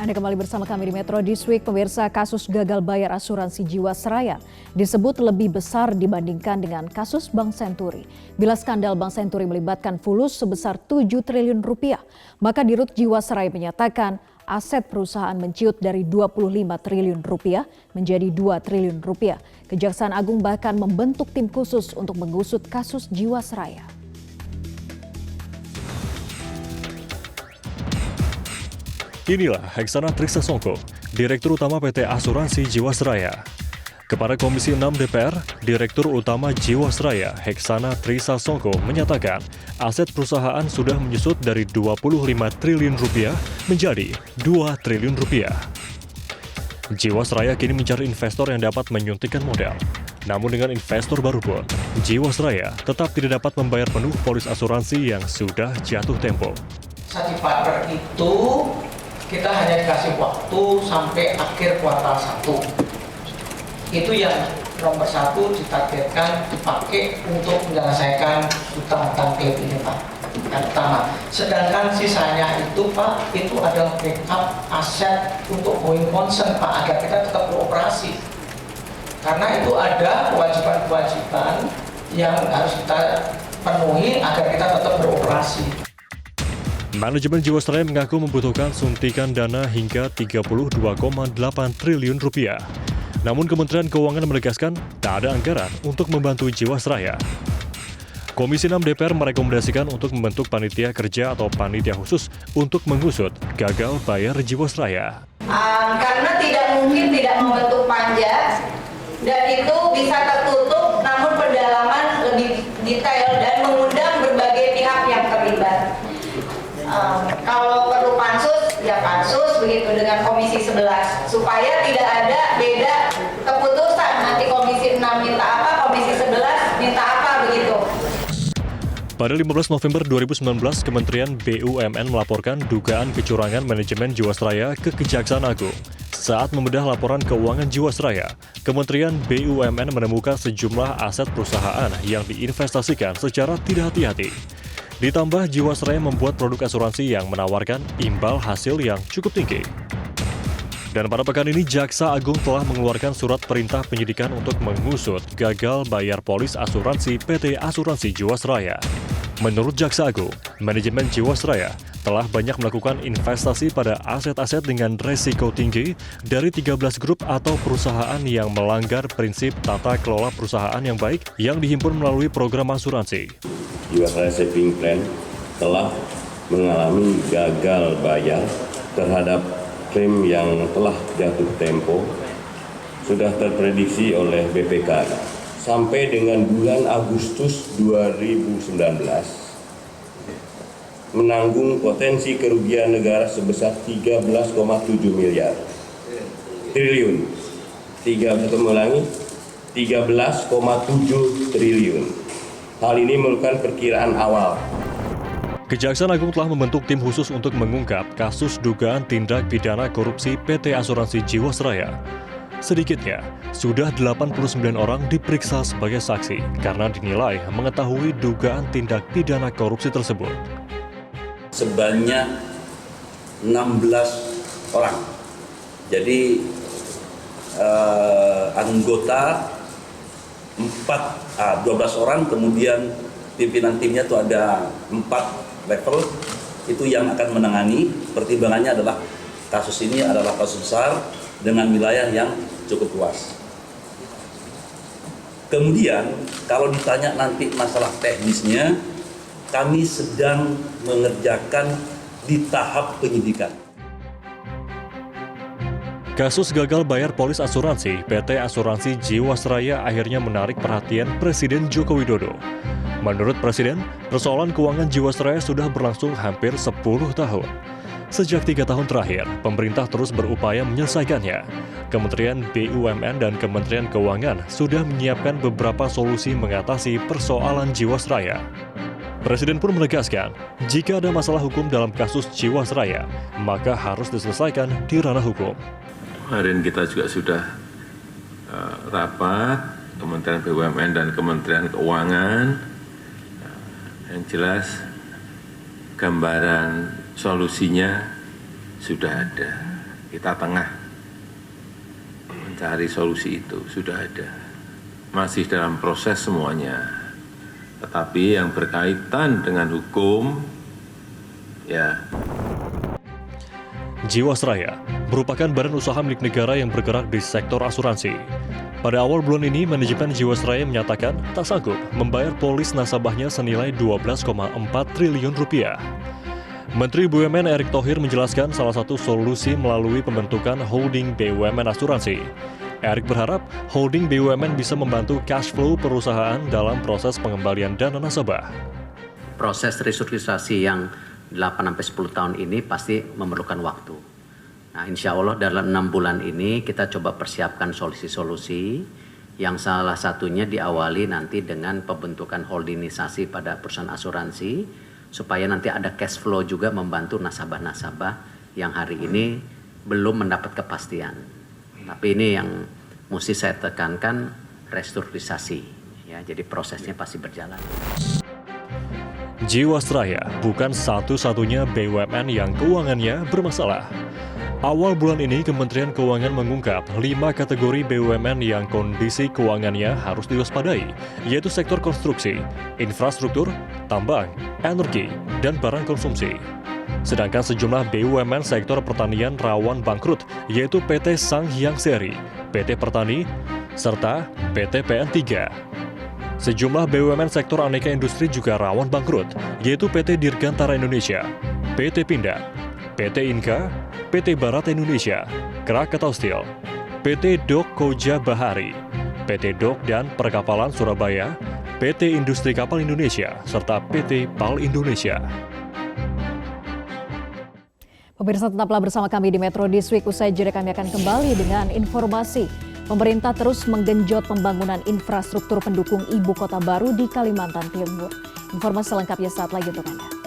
Anda kembali bersama kami di Metro This Week. Pemirsa, kasus gagal bayar asuransi Jiwasraya disebut lebih besar dibandingkan dengan kasus Bank Senturi. Bila skandal Bank Senturi melibatkan fulus sebesar 7 triliun rupiah, maka Dirut Jiwasraya menyatakan aset perusahaan menciut dari 25 triliun rupiah menjadi 2 triliun rupiah. Kejaksaan Agung bahkan membentuk tim khusus untuk mengusut kasus Jiwasraya. Inilah Heksana Trisasongko, Direktur Utama PT Asuransi Jiwasraya. Kepada Komisi 6 DPR, Direktur Utama Jiwasraya Heksana Trisasongko menyatakan aset perusahaan sudah menyusut dari 25 triliun rupiah menjadi 2 triliun rupiah. Jiwasraya kini mencari investor yang dapat menyuntikkan modal. Namun dengan investor baru pun, Jiwasraya tetap tidak dapat membayar penuh polis asuransi yang sudah jatuh tempo. Sati partner itu kita hanya dikasih waktu sampai akhir kuartal 1. Itu yang nomor 1 ditargetkan dipakai untuk menyelesaikan utang-utang klaim ini, Pak. Yang pertama. Sedangkan sisanya itu, Pak, itu adalah backup aset untuk going concern, Pak, agar kita tetap beroperasi. Karena itu ada kewajiban-kewajiban yang harus kita penuhi agar kita tetap beroperasi. Manajemen Jiwasraya mengaku membutuhkan suntikan dana hingga 32,8 triliun rupiah. Namun Kementerian Keuangan menegaskan tak ada anggaran untuk membantu Jiwasraya. Komisi 6 DPR merekomendasikan untuk membentuk panitia kerja atau panitia khusus untuk mengusut gagal bayar Jiwasraya. Karena tidak mungkin tidak membentuk panja dan itu bisa tertutup, namun pendalaman lebih detail dan mengundang berbagai pihak yang terlibat. Kalau perlu pansus, ya pansus begitu dengan Komisi 11 supaya tidak ada beda keputusan, nanti Komisi 6 minta apa, Komisi 11 minta apa begitu. Pada 15 November 2019, Kementerian BUMN melaporkan dugaan kecurangan manajemen Jiwasraya ke Kejaksaan Agung. Saat membedah laporan keuangan Jiwasraya, Kementerian BUMN menemukan sejumlah aset perusahaan yang diinvestasikan secara tidak hati-hati. Ditambah Jiwasraya membuat produk asuransi yang menawarkan imbal hasil yang cukup tinggi. Dan pada pekan ini Jaksa Agung telah mengeluarkan surat perintah penyidikan untuk mengusut gagal bayar polis asuransi PT Asuransi Jiwasraya. Menurut Jaksa Agung, manajemen Jiwasraya telah banyak melakukan investasi pada aset-aset dengan resiko tinggi dari 13 grup atau perusahaan yang melanggar prinsip tata kelola perusahaan yang baik yang dihimpun melalui program asuransi. Jiwasraya Saving Plan telah mengalami gagal bayar terhadap klaim yang telah jatuh tempo, sudah terprediksi oleh BPK. Sampai dengan bulan Agustus 2019, menanggung potensi kerugian negara sebesar 13,7 miliar triliun. 13,7 triliun. Hal ini merupakan perkiraan awal. Kejaksaan Agung telah membentuk tim khusus untuk mengungkap kasus dugaan tindak pidana korupsi PT Asuransi Jiwasraya. Sedikitnya, sudah 89 orang diperiksa sebagai saksi karena dinilai mengetahui dugaan tindak pidana korupsi tersebut. Sebanyak 16 orang. Jadi anggota 12 orang, kemudian pimpinan timnya itu ada 4 level, itu yang akan menangani. Pertimbangannya adalah kasus ini adalah kasus besar dengan wilayah yang cukup luas. Kemudian kalau ditanya nanti masalah teknisnya, kami sedang mengerjakan di tahap penyidikan. Kasus gagal bayar polis asuransi PT Asuransi Jiwasraya akhirnya menarik perhatian Presiden Joko Widodo. Menurut Presiden, persoalan keuangan Jiwasraya sudah berlangsung hampir 10 tahun. Sejak 3 tahun terakhir, pemerintah terus berupaya menyelesaikannya. Kementerian BUMN dan Kementerian Keuangan sudah menyiapkan beberapa solusi mengatasi persoalan Jiwasraya. Presiden pun menegaskan, jika ada masalah hukum dalam kasus Jiwasraya, maka harus diselesaikan di ranah hukum. Kemarin kita juga sudah rapat Kementerian BUMN dan Kementerian Keuangan. Yang jelas gambaran solusinya sudah ada. kita tengah mencari solusi itu, sudah ada. Masih dalam proses semuanya. Tetapi yang berkaitan dengan hukum, ya. Jiwasraya merupakan badan usaha milik negara yang bergerak di sektor asuransi. Pada awal bulan ini, manajemen Jiwasraya menyatakan tak sanggup membayar polis nasabahnya senilai 12,4 triliun rupiah. Menteri BUMN Erick Thohir menjelaskan salah satu solusi melalui pembentukan holding BUMN asuransi. Erick berharap holding BUMN bisa membantu cash flow perusahaan dalam proses pengembalian dana nasabah. Proses restrukturisasi yang 8-10 tahun ini pasti memerlukan waktu. Nah, insya Allah dalam 6 bulan ini kita coba persiapkan solusi-solusi yang salah satunya diawali nanti dengan pembentukan holdingisasi pada perusahaan asuransi supaya nanti ada cash flow juga membantu nasabah-nasabah yang hari ini belum mendapat kepastian. Tapi ini yang mesti saya tekankan restrukturisasi, ya, jadi prosesnya pasti berjalan. Jiwasraya bukan satu-satunya BUMN yang keuangannya bermasalah. Awal bulan ini, Kementerian Keuangan mengungkap 5 kategori BUMN yang kondisi keuangannya harus diwaspadai, yaitu sektor konstruksi, infrastruktur, tambang, energi, dan barang konsumsi. Sedangkan sejumlah BUMN sektor pertanian rawan bangkrut, yaitu PT Sanghyang Seri, PT Pertani, serta PT PN3. Sejumlah BUMN sektor aneka industri juga rawan bangkrut, yaitu PT Dirgantara Indonesia, PT Pindad, PT Inka, PT Barat Indonesia, Krakatau Steel, PT Dok Koja Bahari, PT Dok dan Perkapalan Surabaya, PT Industri Kapal Indonesia, serta PT PAL Indonesia. Pemirsa, tetaplah bersama kami di Metro This Week. Usai jeda kami akan kembali dengan informasi. Pemerintah terus menggenjot pembangunan infrastruktur pendukung ibu kota baru di Kalimantan Timur. Informasi selengkapnya saat lagi untuk Anda.